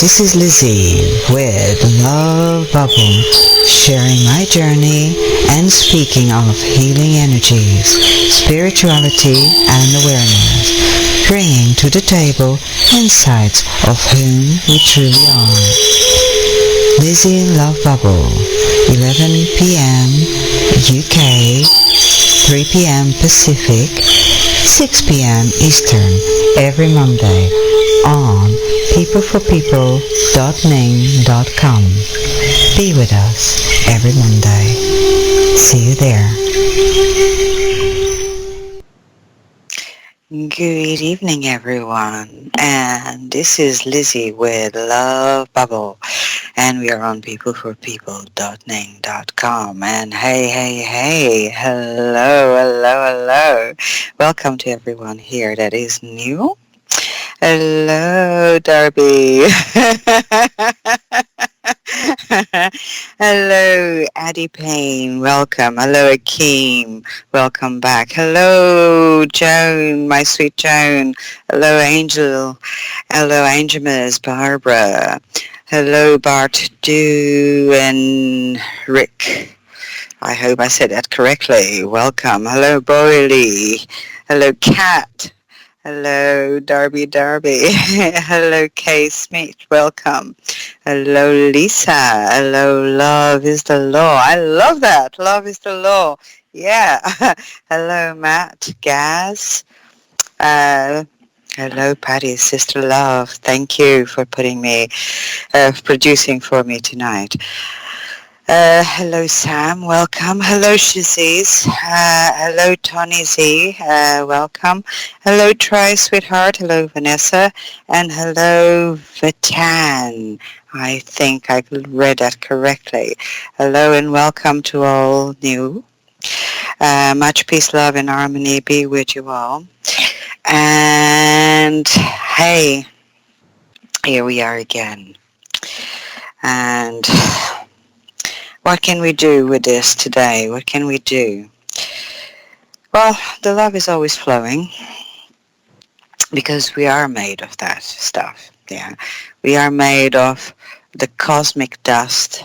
This is Lizzy with Love Bubble, sharing my journey and speaking of healing energies, spirituality and awareness, bringing to the table insights of whom we truly are. Lizzy Love Bubble, 11 p.m. UK, 3 p.m. Pacific, 6 p.m. Eastern, every Monday on peopleforpeople.ning.com. Be with us every Monday. See you there. Good evening, everyone, and this is Lizzy with Love Bubble, and we are on peopleforpeople.ning.com. And hey, hello. Welcome to everyone here that is new. Hello, Darby. Hello, Addie Payne. Welcome. Hello, Akeem. Welcome back. Hello, Joan, my sweet Joan. Hello, Angel. Hello, Angelmas, Barbara. Hello, Bart, Do, and Rick. I hope I said that correctly. Welcome. Hello, Boily. Hello, Kat. Hello, Darby. Hello, Kay Smith. Welcome. Hello, Lisa. Hello, Love is the Law. I love that. Love is the Law. Yeah. Hello, Matt. Gaz. Hello, Patty, Sister Love. Thank you for producing for me tonight. Hello, Sam. Welcome. Hello, Shaziz. Hello, Tony Z. Welcome. Hello, Troy, sweetheart. Hello, Vanessa. And hello, Vatan. I think I read that correctly. Hello and welcome to all new. Much peace, love, and harmony be with you all. And hey, here we are again. And what can we do with this today? What can we do? Well, the love is always flowing because we are made of that stuff. Yeah, we are made of the cosmic dust.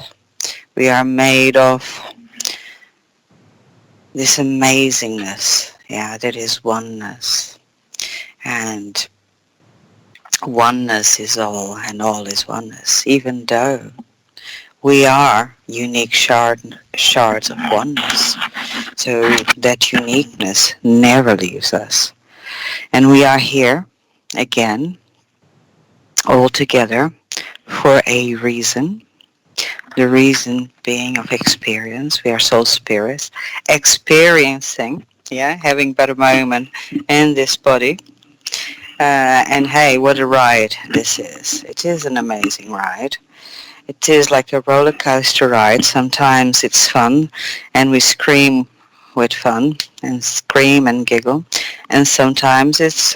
We are made of this amazingness. Yeah, that is oneness. And oneness is all and all is oneness, even though we are unique shards of oneness. So that uniqueness never leaves us. And we are here again, all together, for a reason. The reason being of experience. We are soul spirits experiencing, having but a moment in this body. And hey, what a ride this is. It is an amazing ride. It is like a roller coaster ride. Sometimes it's fun and we scream with fun and scream and giggle. And sometimes it's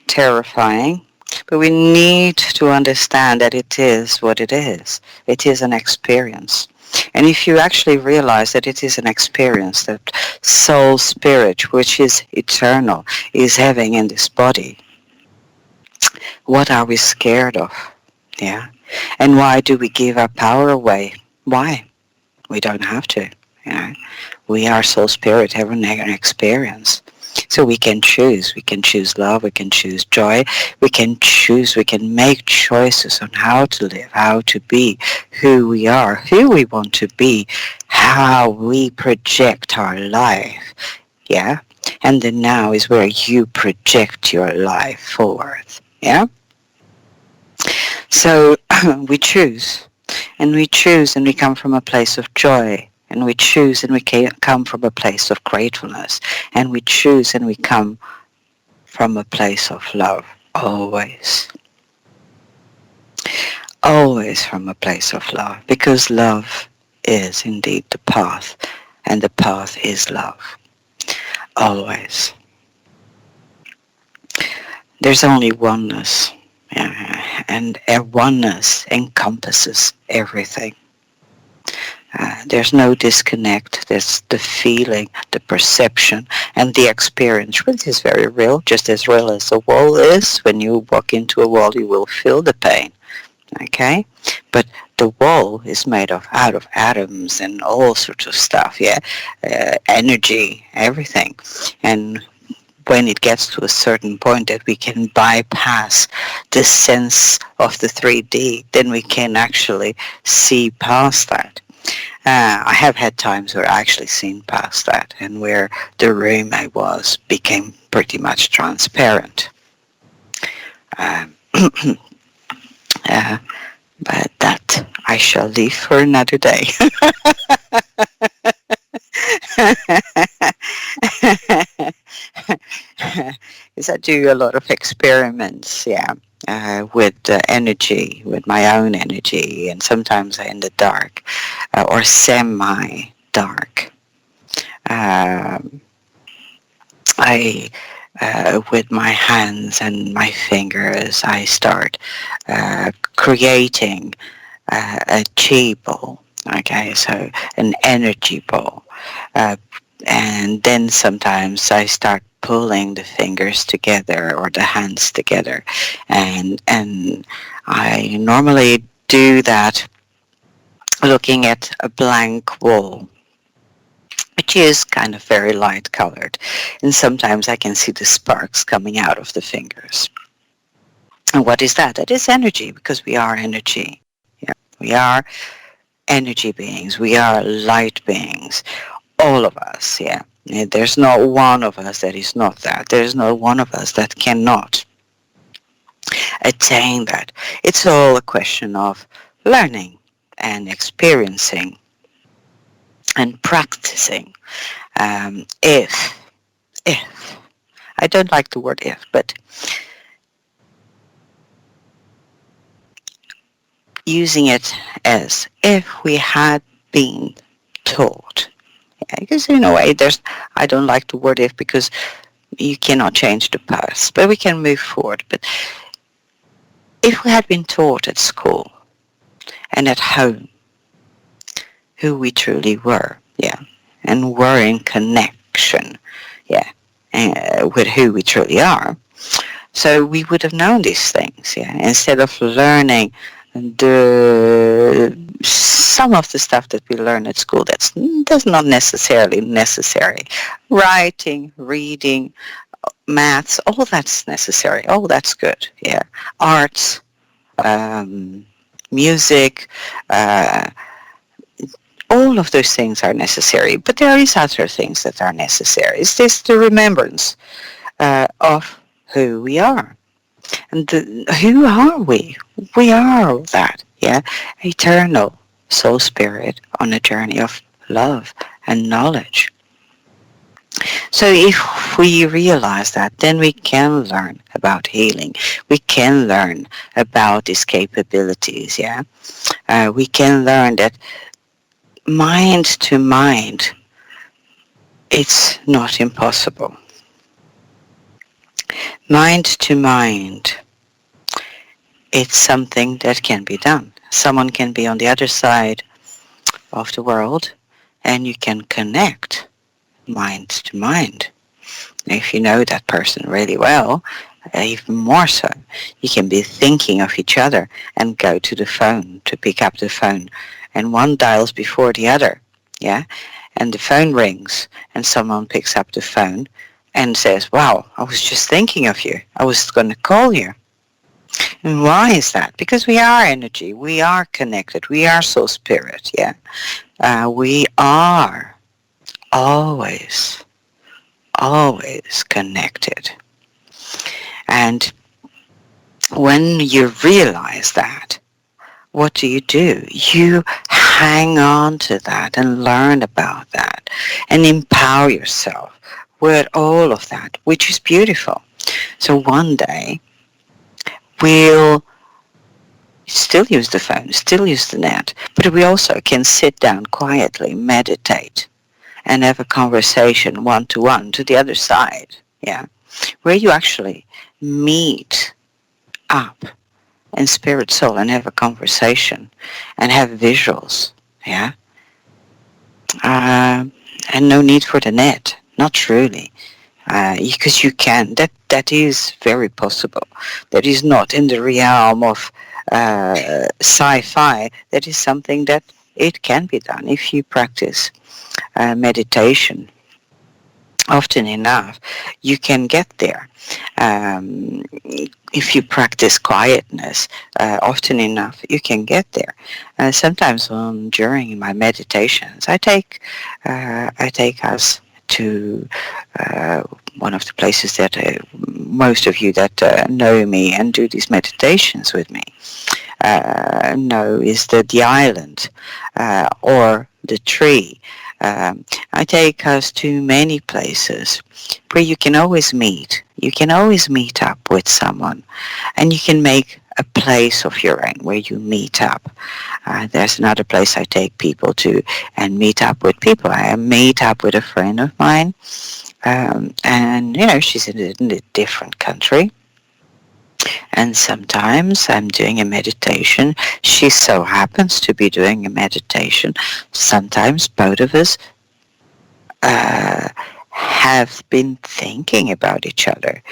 terrifying. But we need to understand that it is what it is. It is an experience. And if you actually realize that it is an experience that soul spirit, which is eternal, is having in this body, what are we scared of? Yeah. And why do we give our power away? Why? We don't have to. We are soul spirit having an experience. So we can choose. We can choose love. We can choose joy. We can choose. We can make choices on how to live, how to be, who we are, who we want to be, how we project our life. Yeah? And the now is where you project your life forward. Yeah? So we choose. And we choose and we come from a place of joy. And we choose and we come from a place of gratefulness. And we choose and we come from a place of love. Always. Always from a place of love. Because love is indeed the path. And the path is love. Always. There's only oneness. And oneness encompasses everything. There's no disconnect. There's the feeling, the perception, and the experience, which is very real, just as real as a wall is. When you walk into a wall, you will feel the pain. Okay, but the wall is made of out of atoms and all sorts of stuff. Yeah, energy, everything, and when it gets to a certain point that we can bypass the sense of the 3D, then we can actually see past that. I have had times where I actually seen past that and where the room I was became pretty much transparent. Um, uh, but that I shall leave for another day. Because I do a lot of experiments, yeah, with energy, with my own energy, and sometimes in the dark or semi-dark. Um, I, with my hands and my fingers, I start creating a chi ball. Okay, so an energy ball. Uh, and then sometimes I start pulling the fingers together or the hands together, and I normally do that looking at a blank wall, which is kind of very light colored, and sometimes I can see the sparks coming out of the fingers. And what is that? That is energy, because we are energy. Yeah, we are energy beings. We are light beings. All of us, yeah. There's not one of us that is not that. There's not one of us that cannot attain that. It's all a question of learning and experiencing and practicing. If, I don't like the word if, but using it as if we had been taught. Yeah, because in a way, I don't like the word if because you cannot change the past, but we can move forward. But if we had been taught at school and at home who we truly were, yeah, and were in connection, yeah, with who we truly are, so we would have known these things, yeah, instead of learning some of the stuff that we learn at school that's not necessarily necessary. Writing, reading, maths, all that's necessary. All that's good, yeah. Arts, um, music, uh, all of those things are necessary, but there is other things that are necessary. It's just the remembrance of who we are. And who are we? We are that, yeah, eternal soul spirit on a journey of love and knowledge. So if we realize that, then we can learn about healing. We can learn about these capabilities, yeah. We can learn that mind to mind, it's not impossible. Mind to mind, it's something that can be done. Someone can be on the other side of the world and you can connect mind to mind. If you know that person really well, even more so, you can be thinking of each other and go to the phone to pick up the phone, and one dials before the other, yeah, and the phone rings and someone picks up the phone and says, wow, I was just thinking of you, I was going to call you. And why is that? Because we are energy, we are connected, we are soul spirit, yeah. We are always connected. And when you realize that, what do? You hang on to that and learn about that and empower yourself with all of that, which is beautiful. So one day we'll still use the phone, still use the net, but we also can sit down quietly, meditate, and have a conversation one-to-one to the other side, yeah, where you actually meet up in spirit soul and have a conversation and have visuals, yeah, uh, and no need for the net. Not truly. Because you can. That is very possible. That is not in the realm of sci-fi. That is something that it can be done if you practice meditation often enough. You can get there. If you practice quietness often enough, you can get there. Sometimes during my meditations, I take us to one of the places that most of you that know me and do these meditations with me know is the island or the tree. I take us to many places where you can always meet. You can always meet up with someone, and you can make a place of your own where you meet up. There's another place I take people to and meet up with people. I meet up with a friend of mine, and she's in a different country. And sometimes I'm doing a meditation. She so happens to be doing a meditation. Sometimes both of us uh, have been thinking about each other.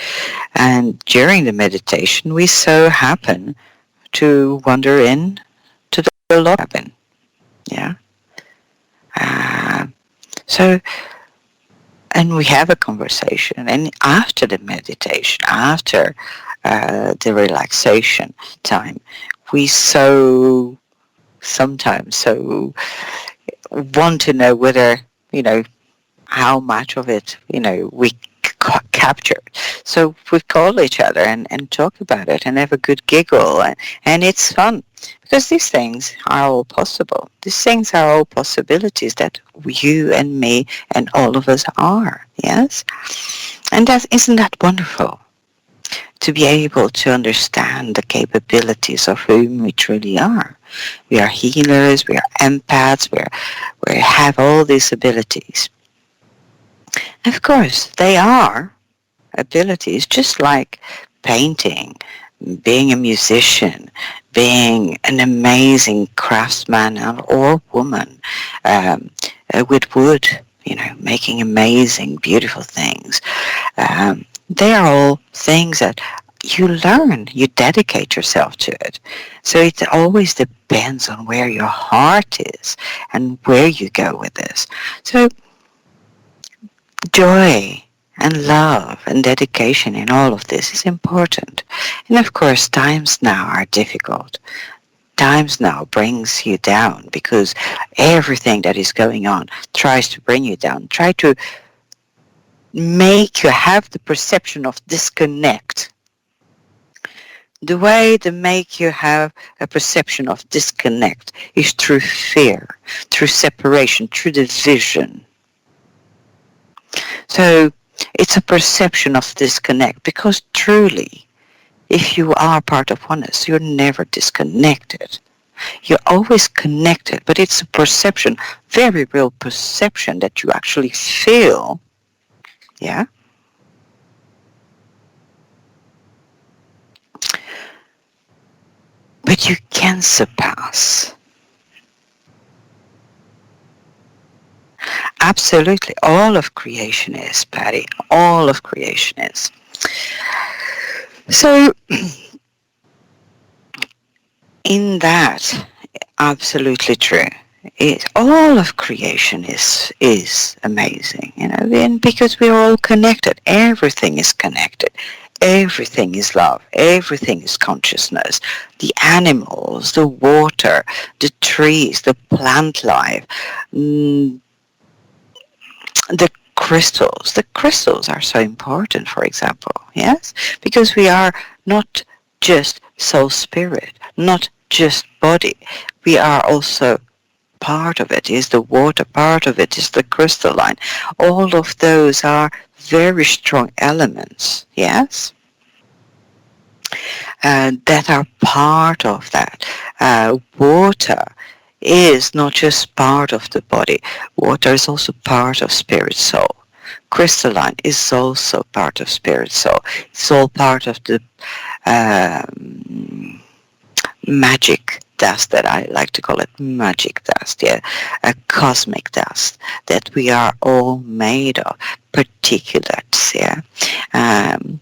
And during the meditation, we so happen to wander in to the log cabin. Yeah. Uh, so, and we have a conversation. And after the meditation, after the relaxation time, we sometimes so want to know whether, how much of it, we captured. So we call each other and talk about it and have a good giggle, and it's fun because these things are all possible. These things are all possibilities that you and me and all of us are. Yes, and isn't that wonderful? To be able to understand the capabilities of whom we truly are. We are healers, we are empaths, we have all these abilities. Of course, they are abilities just like painting, being a musician, being an amazing craftsman or woman with wood, making amazing, beautiful things. They are all things that you learn, you dedicate yourself to it. So it always depends on where your heart is and where you go with this. So joy and love and dedication in all of this is important. And of course, times now are difficult. Times now brings you down because everything that is going on tries to bring you down, try to make you have the perception of disconnect. The way to make you have a perception of disconnect is through fear, through separation, through division. So it's a perception of disconnect because truly, if you are part of oneness, you're never disconnected. You're always connected, but it's a perception, very real perception that you actually feel. Yeah. But you can surpass. Absolutely. All of creation is, Patty. All of creation is. So, in that, absolutely true. All of creation is amazing, and because we're all connected. Everything is connected. Everything is love. Everything is consciousness. The animals, the water, the trees, the plant life, the crystals. The crystals are so important, for example, yes? Because we are not just soul spirit, not just body. We are also part of it is the water, part of it is the crystalline. All of those are very strong elements, yes? That are part of that. Water is not just part of the body. Water is also part of spirit soul. Crystalline is also part of spirit soul. It's all part of the magic dust that I like to call it magic dust, yeah, a cosmic dust that we are all made of, particulates, yeah. Um,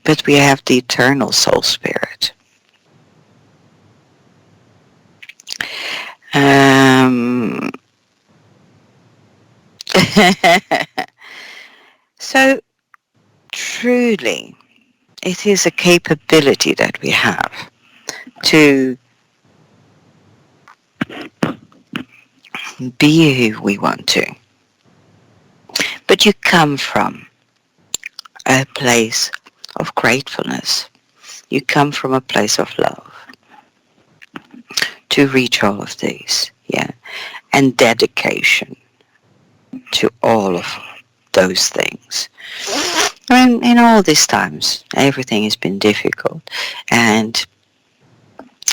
but we have the eternal soul spirit. Um, so truly, it is a capability that we have to be who we want to. But you come from a place of gratefulness. You come from a place of love to reach all of these, yeah, and dedication to all of those things. And in all these times, everything has been difficult, and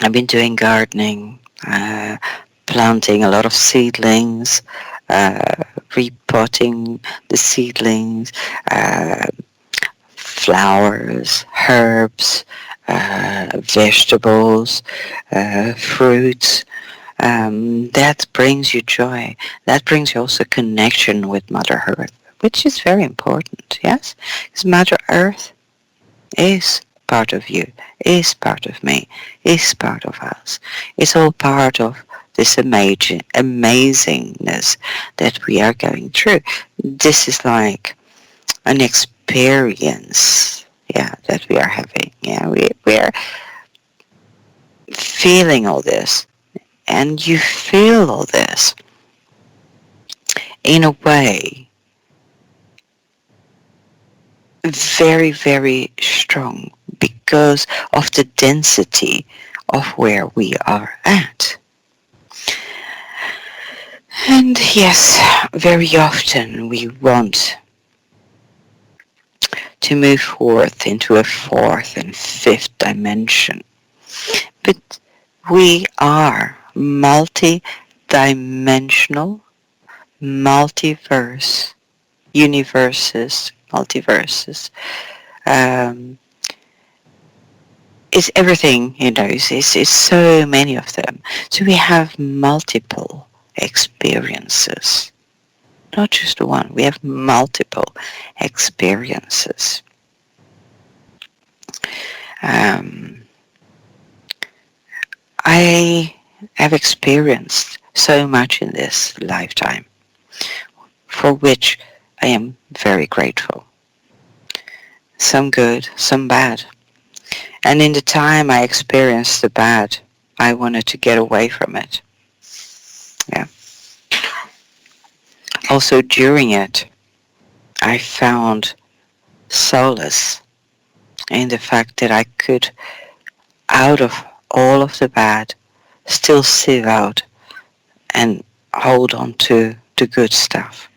I've been doing gardening, planting a lot of seedlings, repotting the seedlings, uh, flowers, herbs, vegetables, fruits. That brings you joy. That brings you also connection with Mother Earth, which is very important, yes? Because Mother Earth is part of you, is part of me, is part of us. It's all part of this amazingness that we are going through. This is like an experience, yeah, that we are having. Yeah, we are feeling all this, and you feel all this in a way very, very strong because of the density of where we are at. And yes, very often we want to move forth into a fourth and fifth dimension. But we are multi-dimensional, multiverses. Um, it's everything, it's so many of them. So we have multiple experiences. Not just one, we have multiple experiences. Um, I have experienced so much in this lifetime, for which I am very grateful. Some good, some bad. And in the time I experienced the bad, I wanted to get away from it. Yeah. Also during it, I found solace in the fact that I could, out of all of the bad, still sieve out and hold on to the good stuff.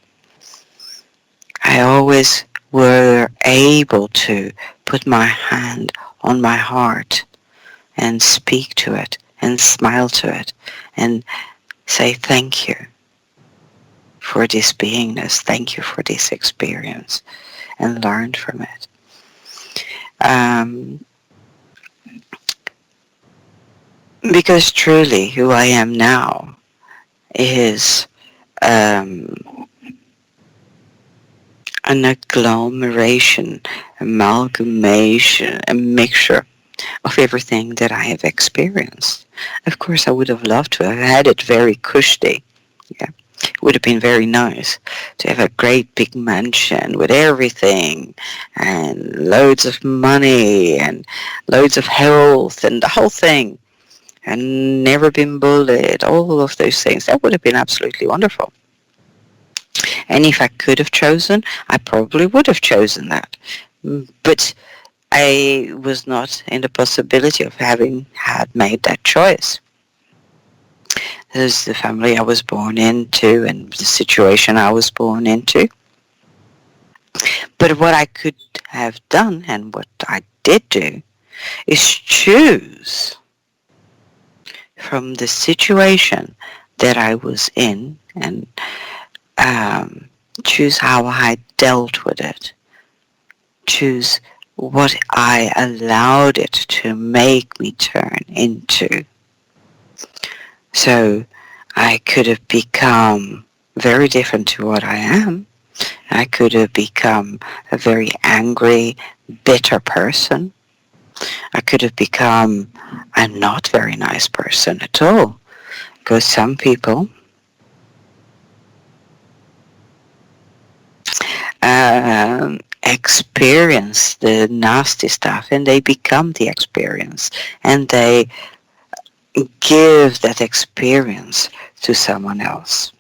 I always were able to put my hand on my heart and speak to it and smile to it and say thank you for this beingness, thank you for this experience, and learn from it. Because truly who I am now is um, an agglomeration, amalgamation, a mixture of everything that I have experienced. Of course, I would have loved to have had it very cushy. Yeah, it would have been very nice to have a great big mansion with everything and loads of money and loads of health and the whole thing, and never been bullied, all of those things. That would have been absolutely wonderful. And if I could have chosen, I probably would have chosen that. But I was not in the possibility of having had made that choice. There's the family I was born into and the situation I was born into. But what I could have done and what I did do is choose from the situation that I was in and choose how I dealt with it. Choose what I allowed it to make me turn into. So I could have become very different to what I am. I could have become a very angry, bitter person. I could have become a not very nice person at all. Because some people experience the nasty stuff and they become the experience and they give that experience to someone else.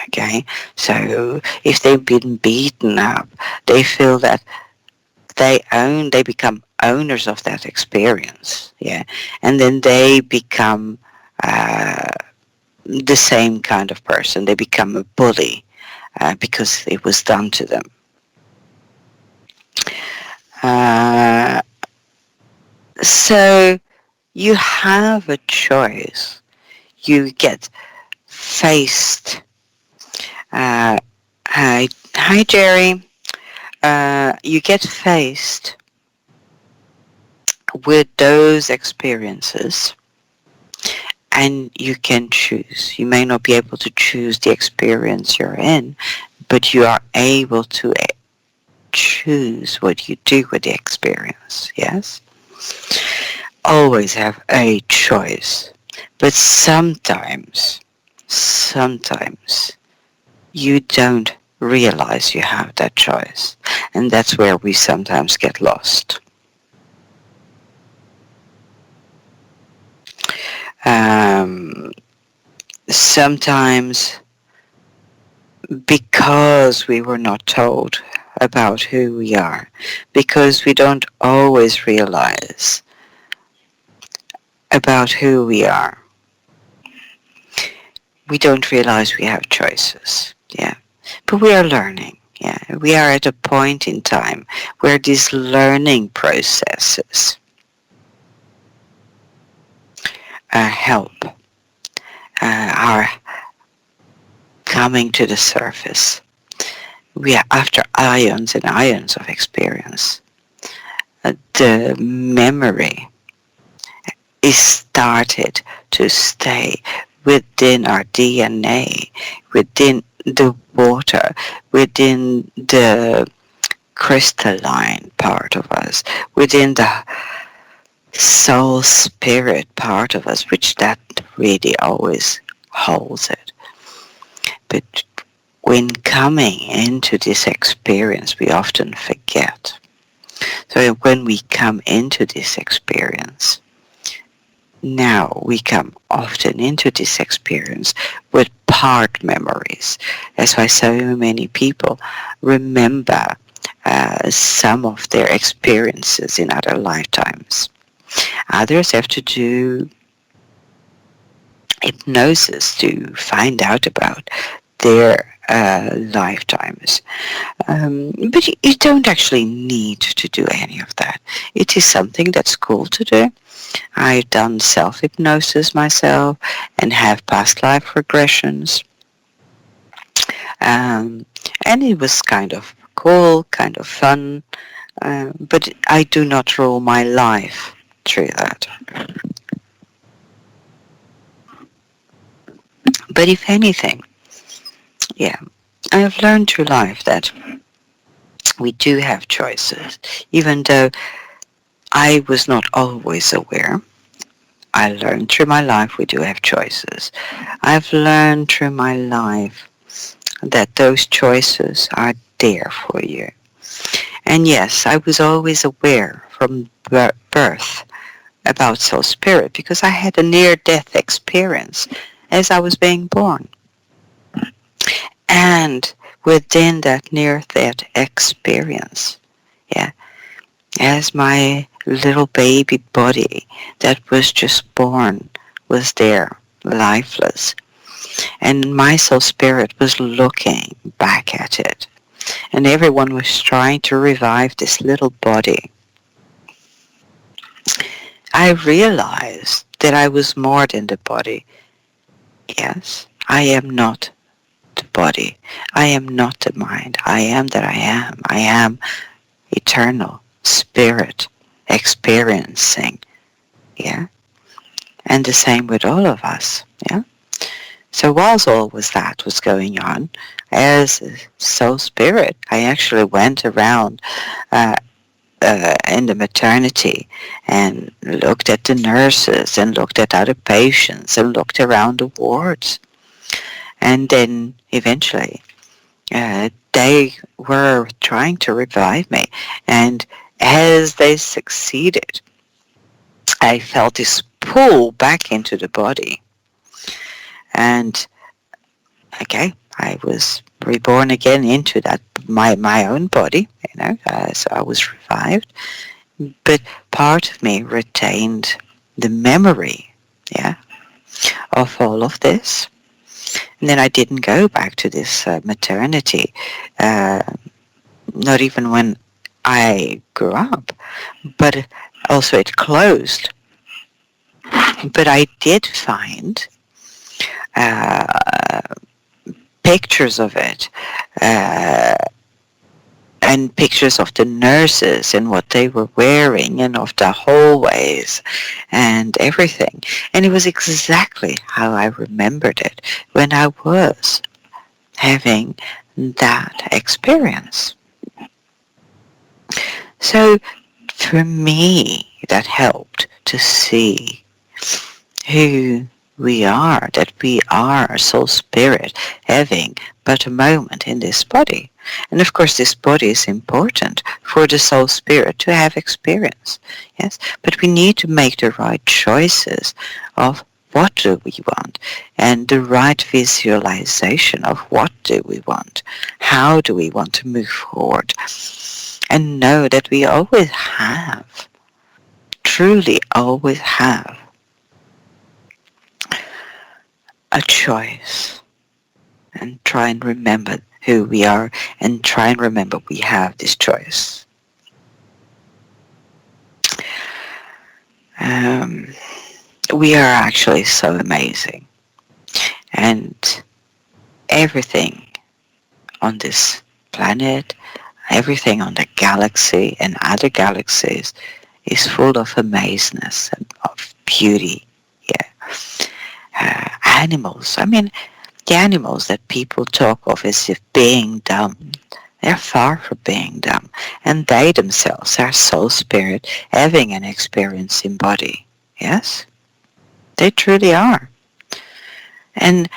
Okay, so if they've been beaten up, they feel that they become owners of that experience. Yeah, and then they become uh, the same kind of person. They become a bully because it was done to them. Uh, so you have a choice. You get faced. Uh, hi, Jerry. You get faced with those experiences, and you can choose. You may not be able to choose the experience you're in, but you are able to choose what you do with the experience. Yes, always have a choice, but sometimes you don't realize you have that choice, and that's where we sometimes get lost. Um, Sometimes because we were not told about who we are, because we don't always realize about who we are, we don't realize we have choices. Yeah, but we are learning. Yeah, we are at a point in time where these learning processes help are coming to the surface. We are after ions and ions of experience. The memory is started to stay within our DNA, within the water, within the crystalline part of us, within the soul spirit part of us, which that really always holds it. But when coming into this experience, we often forget. So when we come into this experience, now we come often into this experience with part memories. That's why so many people remember some of their experiences in other lifetimes. Others have to do hypnosis to find out about their lifetimes. But you don't actually need to do any of that. It is something that's cool to do. I've done self-hypnosis myself and have past life regressions. Um, and it was kind of cool, kind of fun, but I do not rule my life through that. But if anything, yeah, I've learned through life that we do have choices, even though I was not always aware. I learned through my life we do have choices. I've learned through my life that those choices are there for you. And yes, I was always aware from birth about soul spirit because I had a near-death experience as I was being born. And within that near-death experience, yeah, as my little baby body that was just born was there, lifeless, and my soul spirit was looking back at it, and everyone was trying to revive this little body. I realized that I was more than the body. Yes, I am not the body. I am not the mind. I am that I am. I am eternal spirit experiencing. Yeah. And the same with all of us. Yeah. So whilst all that was going on, as a soul spirit, I actually went around uh, in the maternity and looked at the nurses and looked at other patients and looked around the wards. And then eventually they were trying to revive me. And as they succeeded, I felt this pull back into the body. And okay, I was reborn again into that my own body, so I was revived. But part of me retained the memory, yeah, of all of this. And then I didn't go back to this maternity, uh, not even when I grew up. But also it closed. But I did find uh, pictures of it. Uh, and pictures of the nurses and what they were wearing and of the hallways and everything. And it was exactly how I remembered it when I was having that experience. So for me, that helped to see who we are, that we are soul spirit having but a moment in this body. And of course this body is important for the soul spirit to have experience. Yes, but we need to make the right choices of what do we want and the right visualization of what do we want. How do we want to move forward? And know that we always have, truly always have a choice, and try and remember who we are and try and remember we have this choice. Um, we are actually so amazing, and everything on this planet, everything on the galaxy and other galaxies is full of amazeness and of beauty. Yeah, animals. I mean, the animals that people talk of as if being dumb, they're far from being dumb, and they themselves are soul spirit having an experience in body. Yes, they truly are. And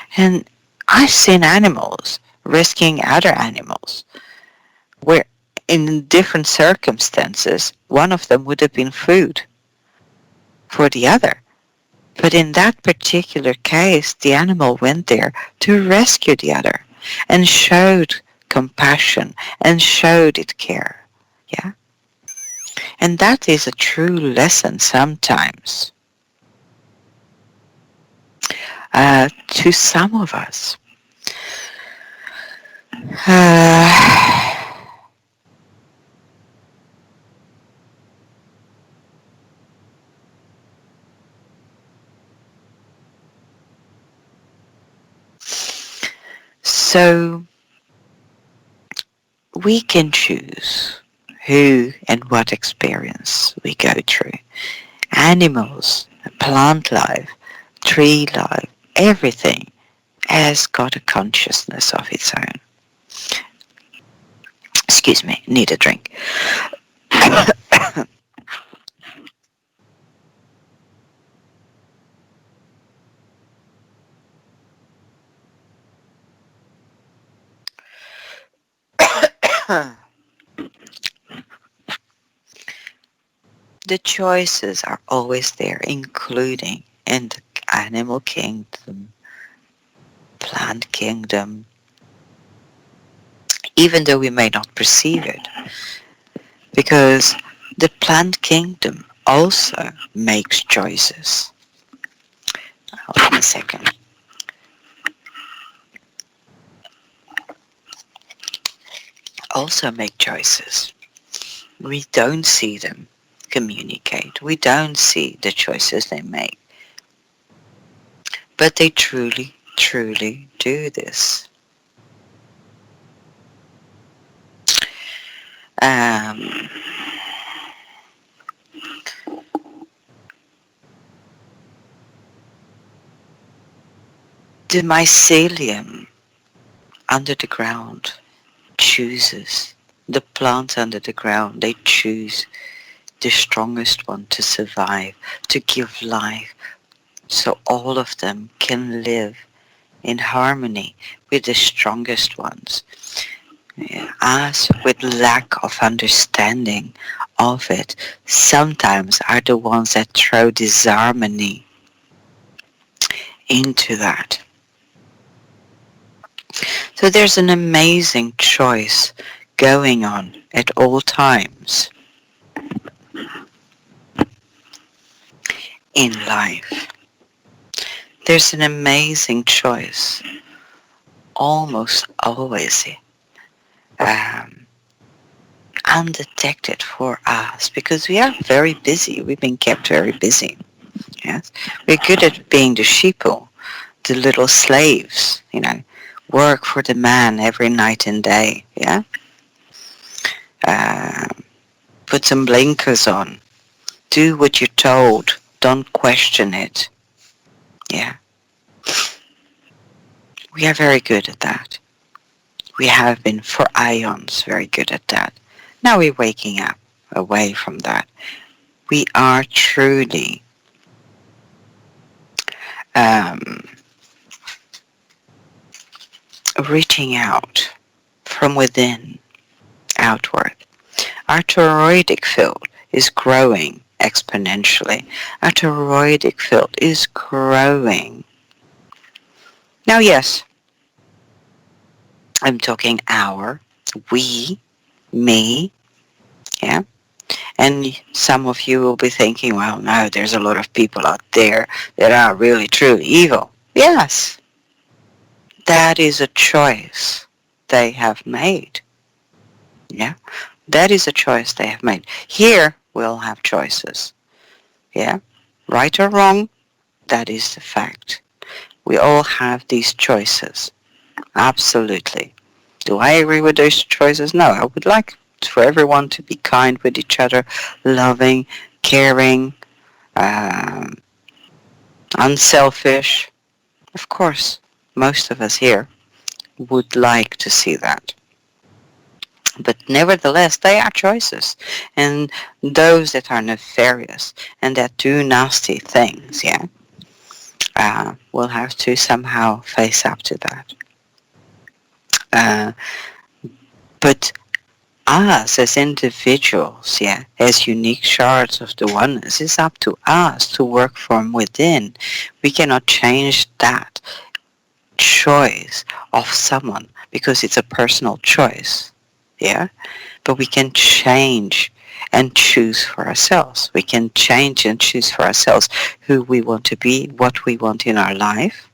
I've seen animals rescuing other animals where in different circumstances one of them would have been food for the other. But in that particular case, the animal went there to rescue the other and showed compassion and showed it care. Yeah. And that is a true lesson sometimes to some of us. Uh, so we can choose who and what experience we go through. Animals, plant life, tree life, everything has got a consciousness of its own. Excuse me, need a drink. The choices are always there, including in the animal kingdom, plant kingdom, even though we may not perceive it, because the plant kingdom also makes choices. Hold on a second. Also make choices. We don't see them communicate. We don't see the choices they make. But they truly, truly do this. Um, The mycelium under the ground chooses. The plants under the ground, they choose the strongest one to survive, to give life, so all of them can live in harmony with the strongest ones. Us, with lack of understanding of it, sometimes are the ones that throw disharmony into that. So there's an amazing choice going on at all times in life. There's an amazing choice almost always um, undetected for us because we are very busy. We've been kept very busy. Yes, we're good at being the sheeple, the little slaves. Work for the man every night and day. Yeah, uh, put some blinkers on. Do what you're told. Don't question it. Yeah, we are very good at that. We have been for ions very good at that. Now we're waking up away from that. We are truly um, reaching out from within outward. Our toroidic field is growing exponentially. Our toroidic field is growing. Now, yes, I'm talking our, we, me, yeah. And some of you will be thinking, well, no, there's a lot of people out there that are really truly evil. Yes, that is a choice they have made. Yeah, that is a choice they have made. Here, we'll have choices. Yeah, right or wrong, that is the fact. We all have these choices. Absolutely. Do I agree with those choices? No, I would like for everyone to be kind with each other, loving, caring, um, unselfish. Of course, most of us here would like to see that. But nevertheless, they are choices. And those that are nefarious and that do nasty things, yeah, will have to somehow face up to that. Uh, but us as individuals, yeah, as unique shards of the oneness, it's up to us to work from within. We cannot change that choice of someone because it's a personal choice, yeah. But we can change and choose for ourselves. We can change and choose for ourselves who we want to be, what we want in our life,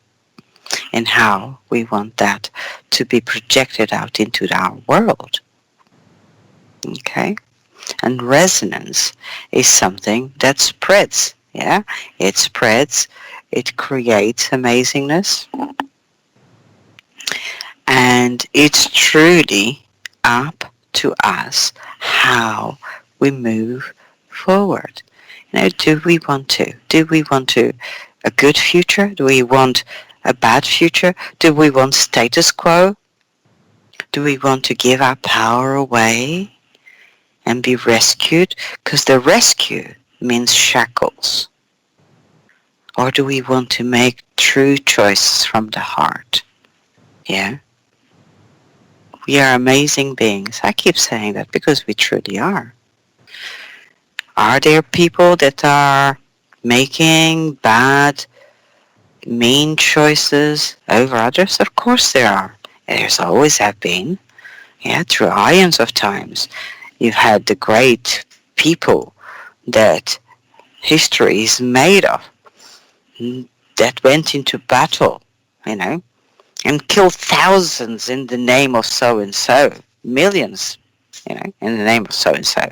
and how we want that to be projected out into our world. Okay? And resonance is something that spreads. Yeah? It spreads, it creates amazingness, and it's truly up to us how we move forward. Do we want to? Do we want to a good future? Do we want a bad future? Do we want status quo? Do we want to give our power away and be rescued? Because the rescue means shackles. Or do we want to make true choices from the heart? Yeah? We are amazing beings. I keep saying that because we truly are. Are there people that are making bad, mean choices over others? Of course there are. There's always have been. Yeah, through eons of times. You've had the great people that history is made of that went into battle, you know, and killed thousands in the name of so and so, millions, in the name of so and so.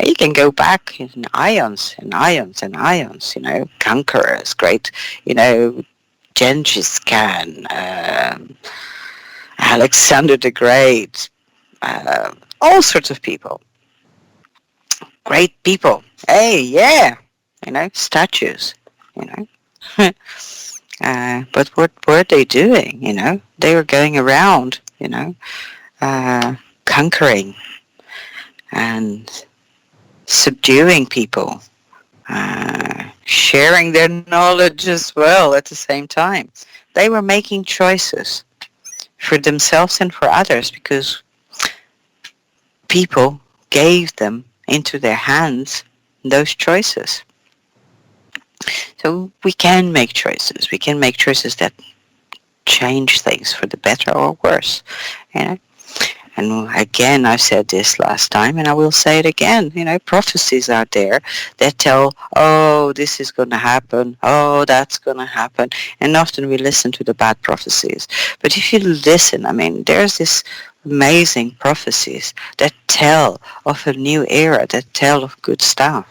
You can go back in ions and ions and ions, conquerors, great, Genghis Khan, Alexander the Great, all sorts of people, great people. Hey, yeah, statues, you know. But what were they doing? They were going around, conquering and subduing people, sharing their knowledge as well at the same time. They were making choices for themselves and for others because people gave them into their hands those choices. So we can make choices. We can make choices that change things for the better or worse. You know? And again, I said this last time, and I will say it again. Prophecies out there that tell, oh, this is going to happen, oh, that's going to happen. And often we listen to the bad prophecies. But if you listen, there's this amazing prophecies that tell of a new era, that tell of good stuff.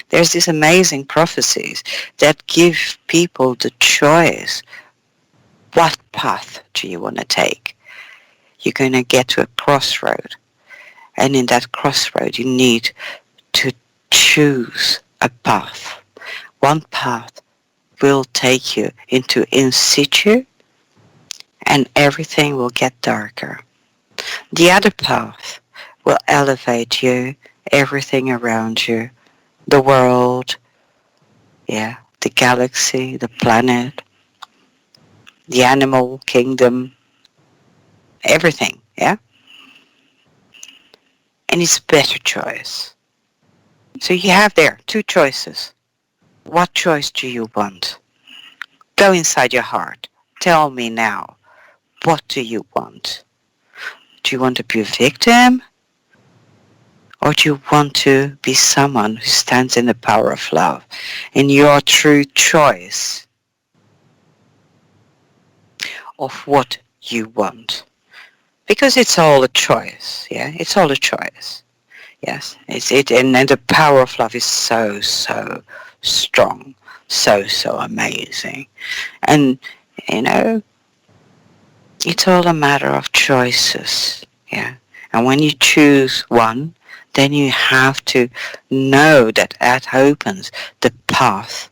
There's these amazing prophecies that give people the choice. What path do you want to take? You're going to get to a crossroad. And in that crossroad, you need to choose a path. One path will take you into in situ, and everything will get darker. The other path will elevate you, everything around you, the world, the galaxy, the planet, the animal kingdom, everything, and it's a better choice. So you have there two choices. What choice do you want? Go inside your heart. Tell me now, what do you want? Do you want to be a victim? Or do you want to be someone who stands in the power of love, in your true choice of what you want? Because it's all a choice, it's all a choice. Yes, and the power of love is so strong, so amazing, and it's all a matter of choices. And when you choose one, then you have to know that that opens the path,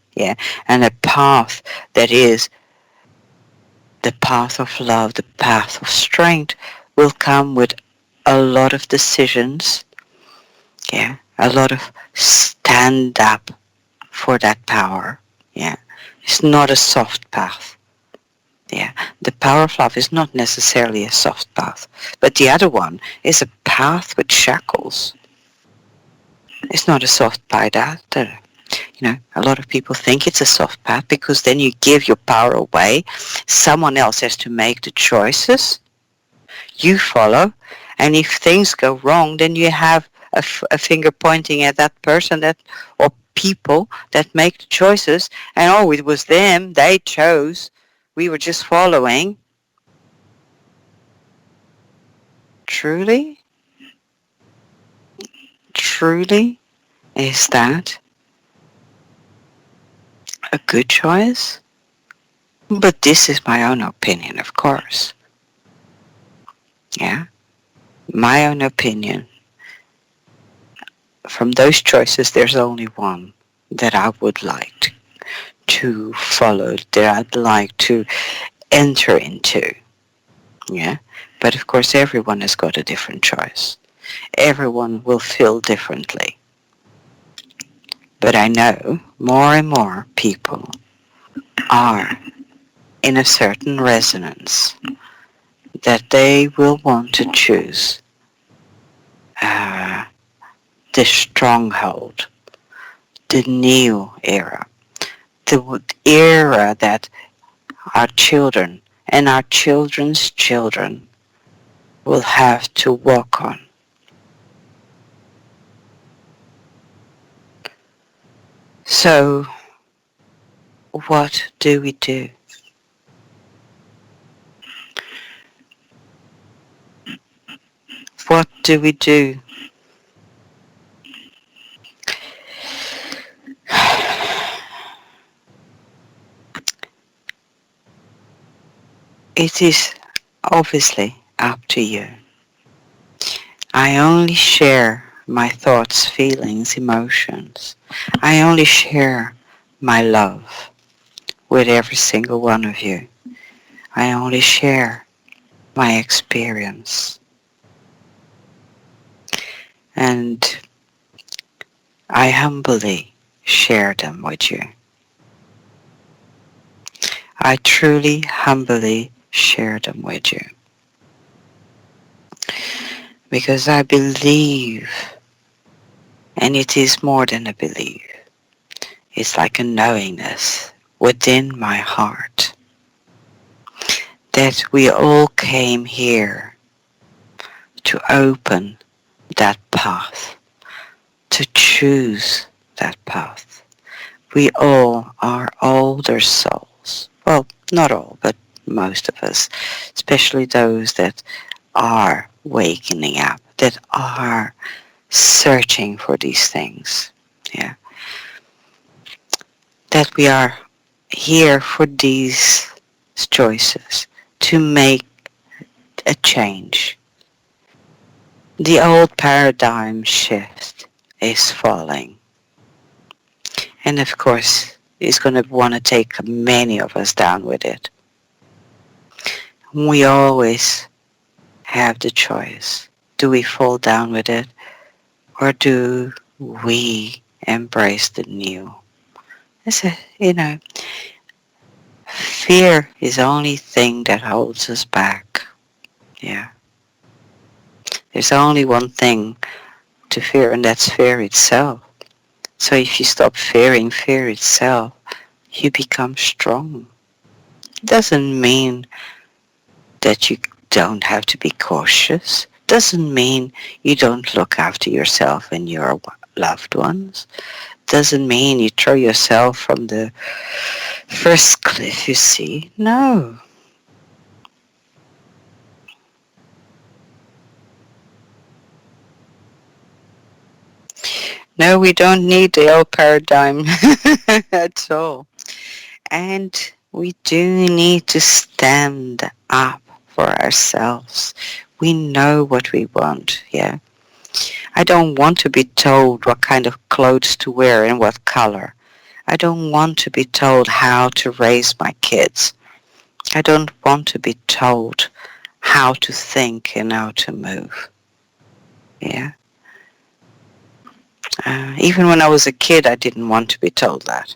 and a path that is the path of love, the path of strength, will come with a lot of decisions. A lot of stand up for that power. It's not a soft path. The power of love is not necessarily a soft path, but the other one is a path with shackles. It's not a soft path either. A lot of people think it's a soft path because then you give your power away. Someone else has to make the choices. You follow, and if things go wrong, then you have a finger pointing at that person or people that make the choices, and oh, it was them, they chose, we were just following. Truly is that a good choice? But this is my own opinion, of course. My own opinion. From those choices, there's only one that I would like to follow, that I'd like to enter into. But of course, everyone has got a different choice. Everyone will feel differently. But I know more and more people are in a certain resonance that they will want to choose the stronghold, the new era, the era that our children and our children's children will have to walk on. So, what do we do? What do we do? It is obviously up to you. I only share my thoughts, feelings, emotions. I only share my love with every single one of you. I only share my experience. And I humbly share them with you. I truly, humbly share them with you. Because I believe, and it is more than a belief, it's like a knowingness within my heart that we all came here to open that path, to choose that path. We all are older souls. Well, not all, but most of us, especially those that are wakening up, that are searching for these things. Yeah. That we are here for these choices to make a change. The old paradigm shift is falling. And of course, it's going to want to take many of us down with it. We always have the choice. Do we fall down with it, or do we embrace the new? It's fear is the only thing that holds us back. Yeah. There's only one thing to fear, and that's fear itself. So if you stop fearing fear itself, you become strong. It doesn't mean that you don't have to be cautious. Doesn't mean you don't look after yourself and your loved ones. Doesn't mean you throw yourself from the first cliff you see. No. No, we don't need the old paradigm at all. And we do need to stand up for ourselves. We know what we want, yeah. I don't want to be told what kind of clothes to wear and what color. I don't want to be told how to raise my kids. I don't want to be told how to think and how to move. Yeah. Even when I was a kid, I didn't want to be told that.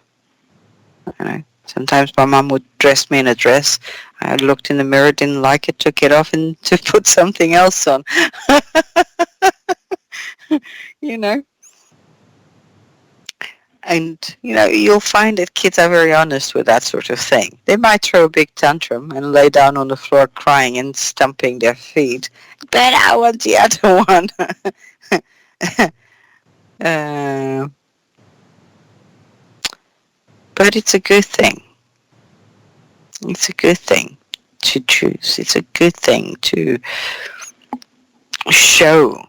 You know, sometimes my mom would dress me in a dress. I looked in the mirror, didn't like it, took it off, and to put something else on. you know. And, you'll find that kids are very honest with that sort of thing. They might throw a big tantrum and lay down on the floor crying and stamping their feet. But I want the other one. uh, but it's a good thing. It's a good thing to choose. It's a good thing to show.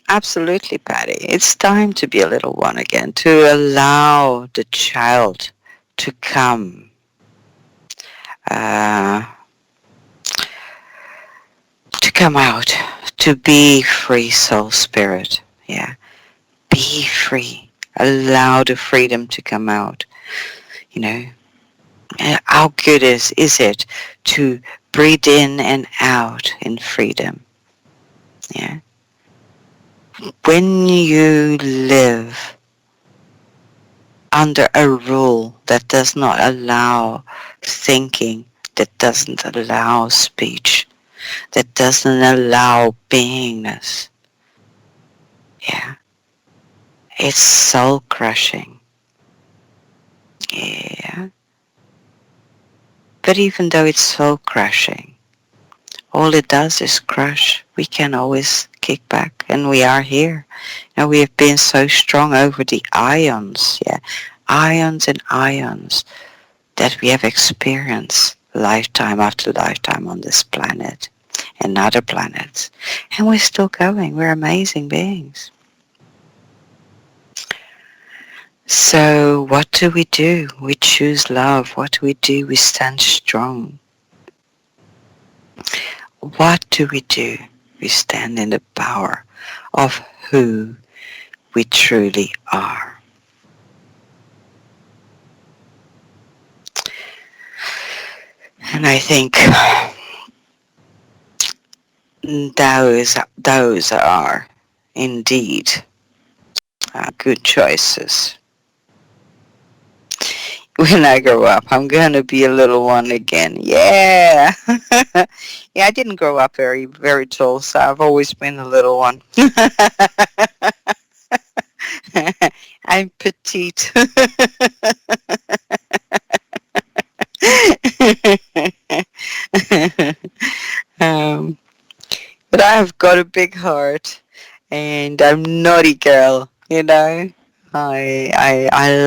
Absolutely, Patty. It's time to be a little one again, to allow the child to come. Uh, to come out, to be free soul spirit. Yeah. Be free. Allow the freedom to come out. You know, how good is it to breathe in and out in freedom? Yeah. When you live under a rule that does not allow thinking, that doesn't allow speech, that doesn't allow beingness, yeah, it's soul crushing. Yeah. But even though it's soul crushing, all it does is crush. We can always kick back, and we are here. Now we have been so strong over the ions, yeah, ions and ions that we have experienced lifetime after lifetime on this planet and other planets. And we're still going. We're amazing beings. So what do? We choose love. What do? We stand strong. What do? We stand in the power of who we truly are. And I think those are indeed good choices. When I grow up, I'm gonna be a little one again. Yeah. Yeah, I didn't grow up very tall, so I've always been a little one. I'm petite. um, but I've got a big heart, and I'm naughty girl. I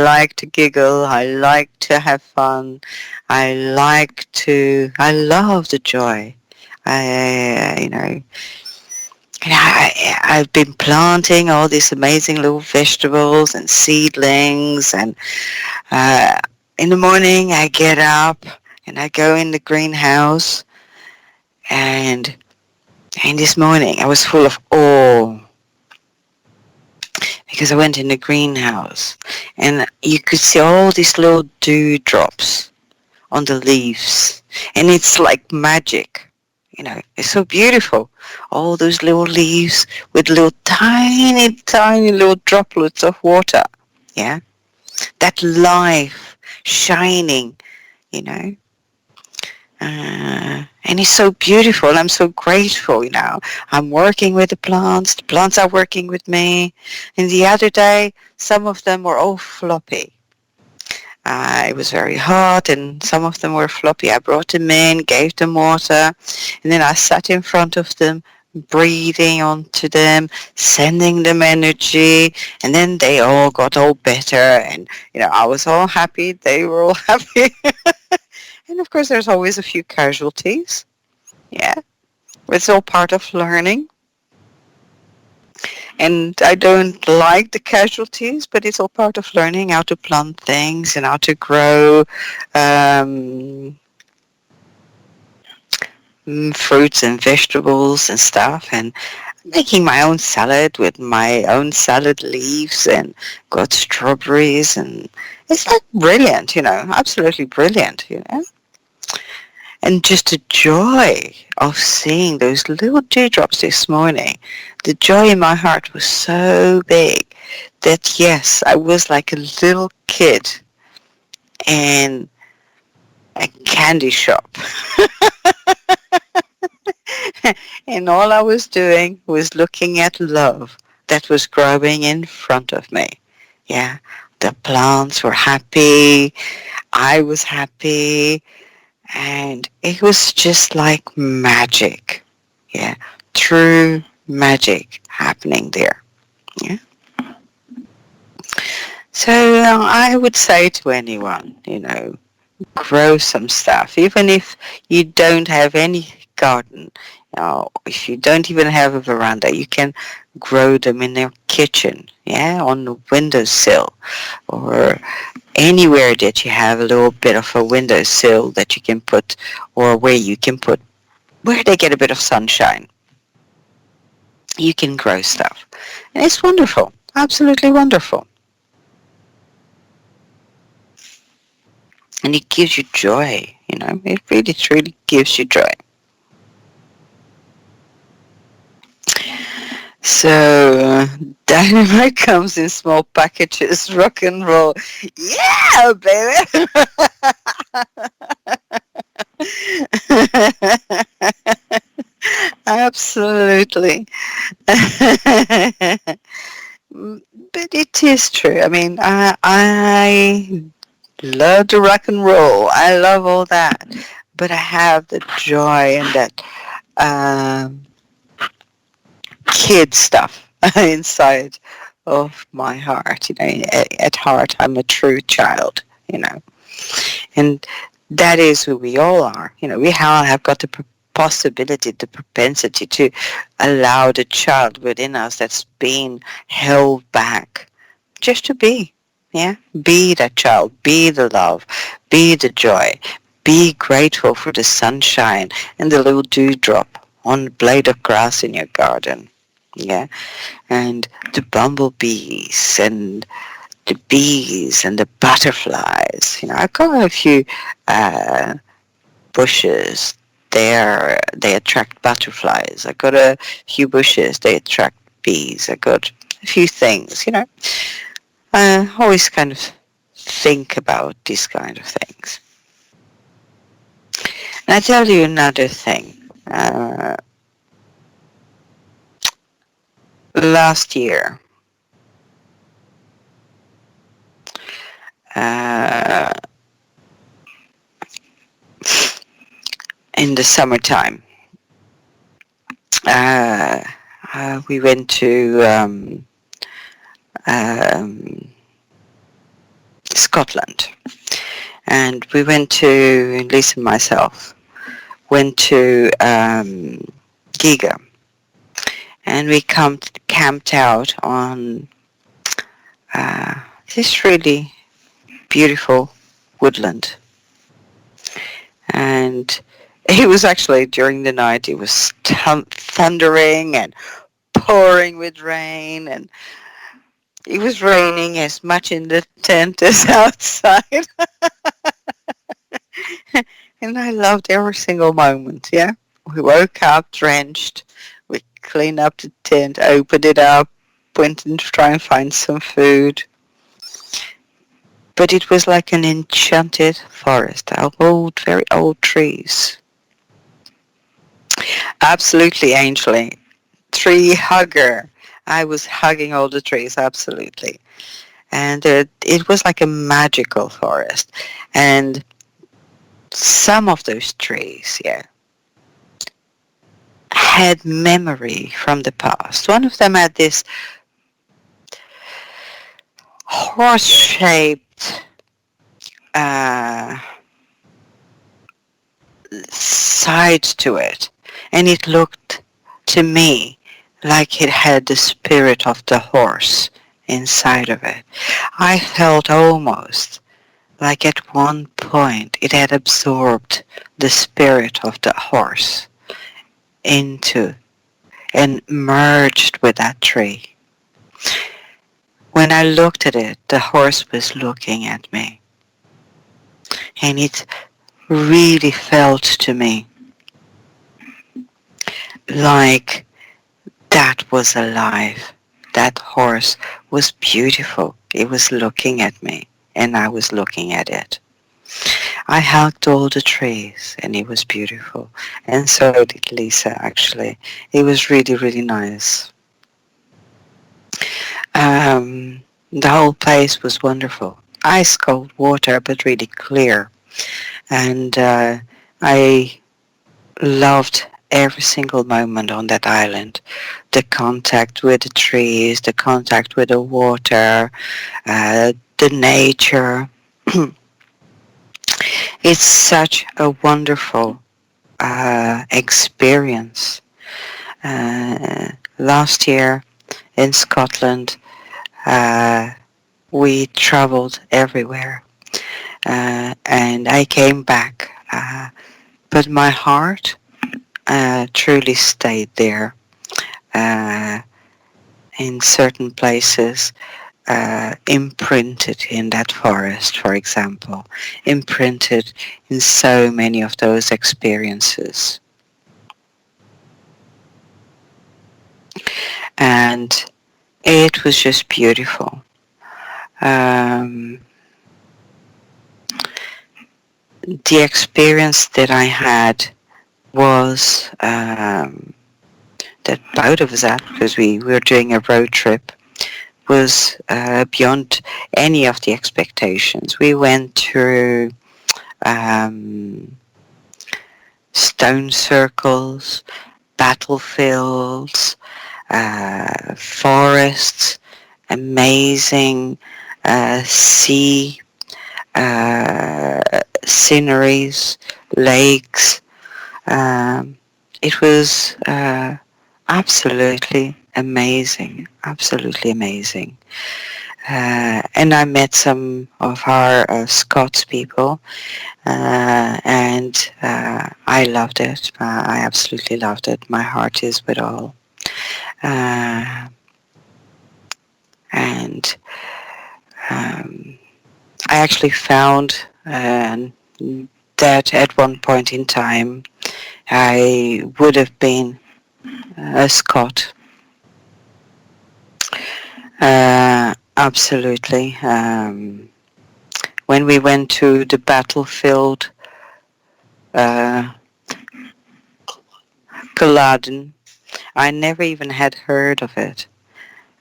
like to giggle. I like to have fun. I love the joy. I you know I've been planting all these amazing little vegetables and seedlings, and uh, in the morning I get up and I go in the greenhouse, and this morning I was full of awe because I went in the greenhouse and you could see all these little dewdrops on the leaves, and it's like magic. It's so beautiful. All those little leaves with little tiny little droplets of water. Yeah, that life shining. You know, and it's so beautiful. I'm so grateful. I'm working with the plants. The plants are working with me. And the other day, some of them were all floppy. It was very hot and some of them were floppy. I brought them in, gave them water, and then I sat in front of them, breathing onto them, sending them energy, and then they all got all better, and I was all happy, they were all happy. And of course there's always a few casualties. Yeah. It's all part of learning. And I don't like the casualties, but it's all part of learning how to plant things and how to grow um, fruits and vegetables and stuff, and making my own salad with my own salad leaves, and got strawberries, and it's like brilliant, absolutely brilliant. And just the joy of seeing those little dewdrops this morning, the joy in my heart was so big that yes, I was like a little kid in a candy shop. And all I was doing was looking at love that was growing in front of me. Yeah, the plants were happy, I was happy, and it was just like magic. Yeah, true magic happening there. Yeah. So I would say to anyone, grow some stuff, even if you don't have any garden. If you don't even have a veranda, you can grow them in your kitchen, yeah, on the windowsill, or anywhere that you have a little bit of a windowsill that you can put, or where they get a bit of sunshine. You can grow stuff. And it's wonderful, absolutely wonderful. And it gives you joy, it really truly gives you joy. So dynamite comes in small packages, rock and roll. Yeah, baby. Absolutely. But it is true. I mean, I love to rock and roll. I love all that. But I have the joy and that um, kid stuff inside of my heart. At heart, I'm a true child. And that is who we all are. We all have got the possibility, the propensity to allow the child within us that's been held back just to be. Yeah, be that child, be the love, be the joy, be grateful for the sunshine and the little dewdrop on the blade of grass in your garden. Yeah, and the bumblebees and the bees and the butterflies. I've got a few uh, bushes. They attract butterflies. I got a few bushes. They attract bees. I got a few things. I always kind of think about these kind of things. And I tell you another thing. Last year, uh, in the summertime, uh, we went to um, Scotland, and we went to Lizzy and myself went to Giga, and we camped out on uh, this really beautiful woodland. And it was actually during the night. It was thundering and pouring with rain, and it was raining as much in the tent as outside. And I loved every single moment. Yeah, we woke up drenched. We cleaned up the tent, opened it up, went and try and find some food. But it was like an enchanted forest, old, very old trees. Absolutely, Ainsley. Tree hugger. I was hugging all the trees, absolutely. And it was like a magical forest. And some of those trees, yeah, had memory from the past. One of them had this horse-shaped uh, side to it, and it looked to me like it had the spirit of the horse inside of it. I felt almost like at one point it had absorbed the spirit of the horse into and merged with that tree. When I looked at it, the horse was looking at me, and it really felt to me like that was alive. That horse was beautiful. It was looking at me, and I was looking at it. I hugged all the trees, and it was beautiful. And so did Lisa, actually. It was really, really nice. The whole place was wonderful. Ice cold water, but really clear. And I loved every single moment on that island. The contact with the trees, the contact with the water, the nature. It's such a wonderful experience. Last year in Scotland, we traveled everywhere, and I came back, but my heart truly stayed there. Uh, in certain places, imprinted in that forest, for example, imprinted in so many of those experiences. And it was just beautiful. Um, the experience that I had was that both of us had, because we were doing a road trip, was beyond any of the expectations. We went through stone circles, battlefields, forests, amazing sea sceneries, lakes. It was absolutely amazing, absolutely amazing. And I met some of our Scots people, and I loved it. I absolutely loved it. My heart is with all. uh, and um, I actually found that at one point in time I would have been a Scot. Absolutely. When we went to the battlefield, uh, Culloden, I never even had heard of it.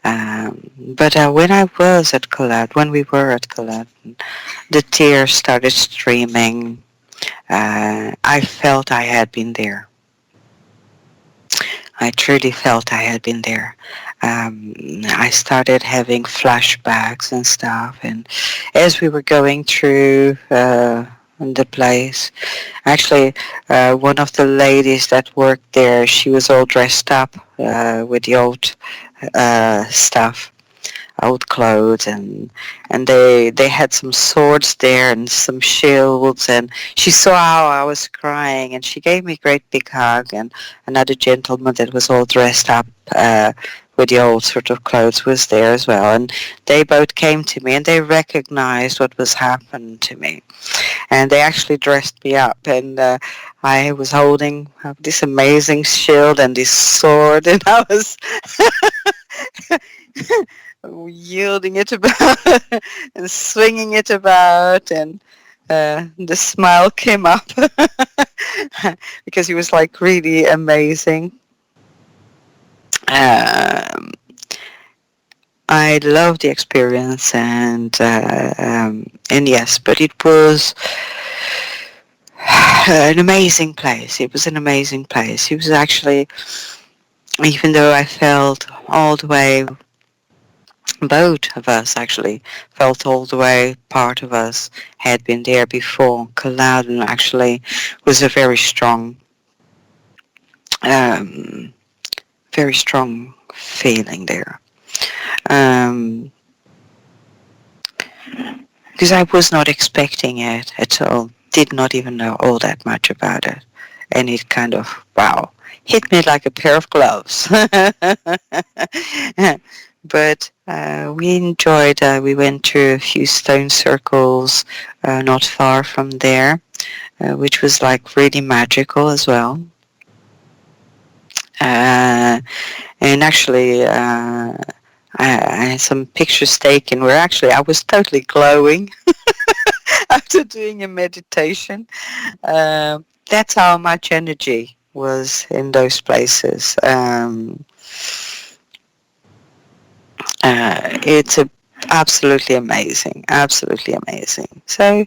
But when I was at Culloden, when we were at Culloden, the tears started streaming. I felt I had been there. I truly felt I had been there. I started having flashbacks and stuff, and as we were going through the place, actually, one of the ladies that worked there, she was all dressed up with the old stuff, old clothes, and they had some swords there and some shields, and she saw how I was crying, and she gave me a great big hug, and another gentleman that was all dressed up with the old sort of clothes was there as well, and they both came to me and they recognized what was happening to me, and they actually dressed me up, and I was holding this amazing shield and this sword, and I was yielding it about and swinging it about, and the smile came up because he was like really amazing. Um, I loved the experience, and yes, but it was an amazing place. It was an amazing place. It was actually, even though I felt all the way, both of us actually felt all the way part of us had been there before. Culloden actually was a um, very strong feeling there. Um, because I was not expecting it at all. Did not even know all that much about it. And it kind of, wow, hit me like a pair of gloves. But we enjoyed, we went through a few stone circles not far from there, which was like really magical as well. Uh, and actually, I had some pictures taken where actually I was totally glowing after doing a meditation. That's how much energy was in those places. It's absolutely amazing, absolutely amazing. So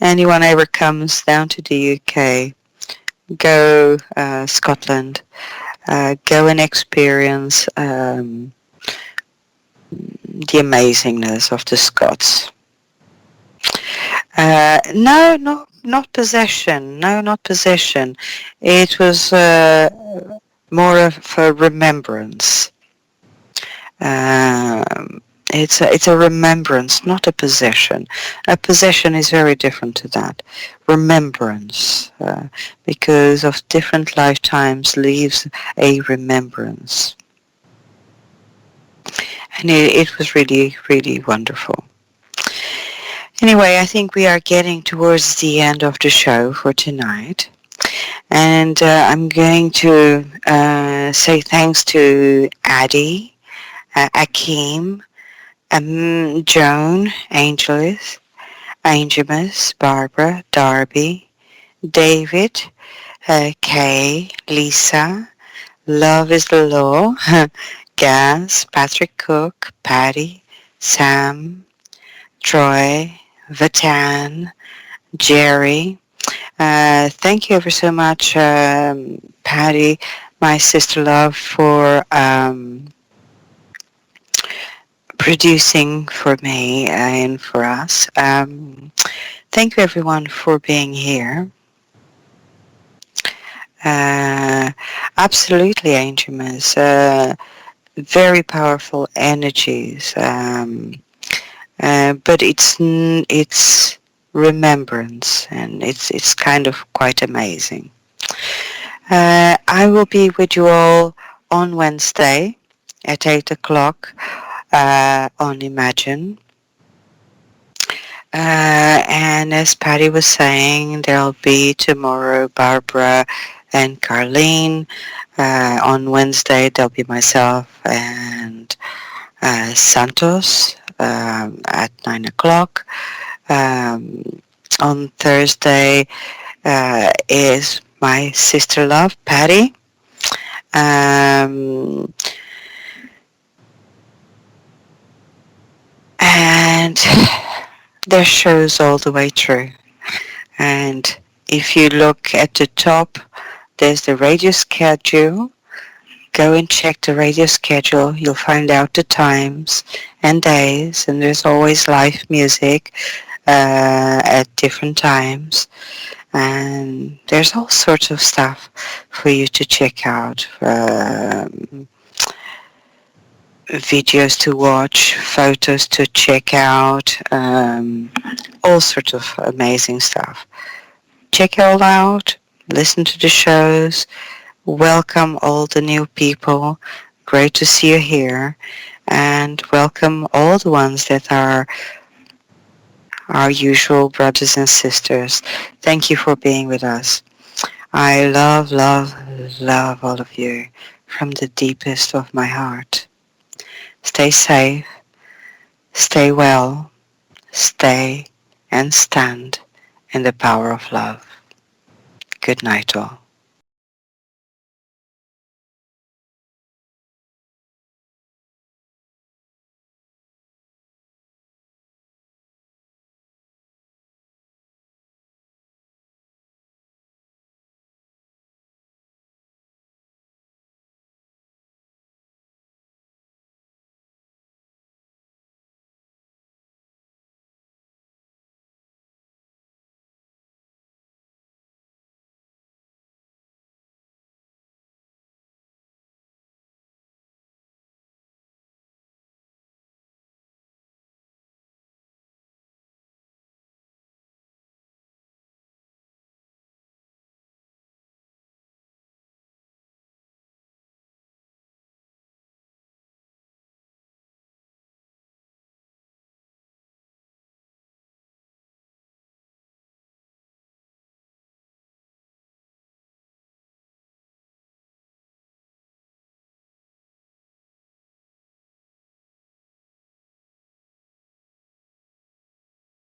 anyone ever comes down to the UK, go Scotland, go and experience the amazingness of the Scots. No, not possession. No, not possession. It was more of a remembrance. Um, it's a remembrance, not a possession. A possession is very different to that. Remembrance, because of different lifetimes, leaves a remembrance, and it was really, really wonderful. Anyway, I think we are getting towards the end of the show for tonight. And I'm going to say thanks to Addie, Akeem, Joan, Angelus, Barbara, Darby, David, Kay, Lisa, Love is the Law, Gaz, Patrick Cook, Patty, Sam, Troy, Vatan, Jerry. Thank you ever so much, Patty, my sister love, for producing for me and for us. Thank you everyone for being here. Absolutely, Angelus. Very powerful energies. But it's remembrance, and it's kind of quite amazing. I will be with you all on Wednesday. at 8 o'clock on Imagine. And as Patty was saying, there'll be tomorrow Barbara and Carlene. On Wednesday, there'll be myself and Santos at 9 o'clock. Um, on Thursday is my sister love, Patty. Um, and there's shows all the way through. And if you look at the top, there's the radio schedule. Go and check the radio schedule. You'll find out the times and days, and there's always live music at different times. And there's all sorts of stuff for you to check out. Videos to watch, photos to check out, all sorts of amazing stuff. Check it all out, listen to the shows, welcome all the new people. Great to see you here, and welcome all the ones that are our usual brothers and sisters. Thank you for being with us. I love, love, love all of you from the deepest of my heart. Stay safe, stay well, stay and stand in the power of love. Good night all.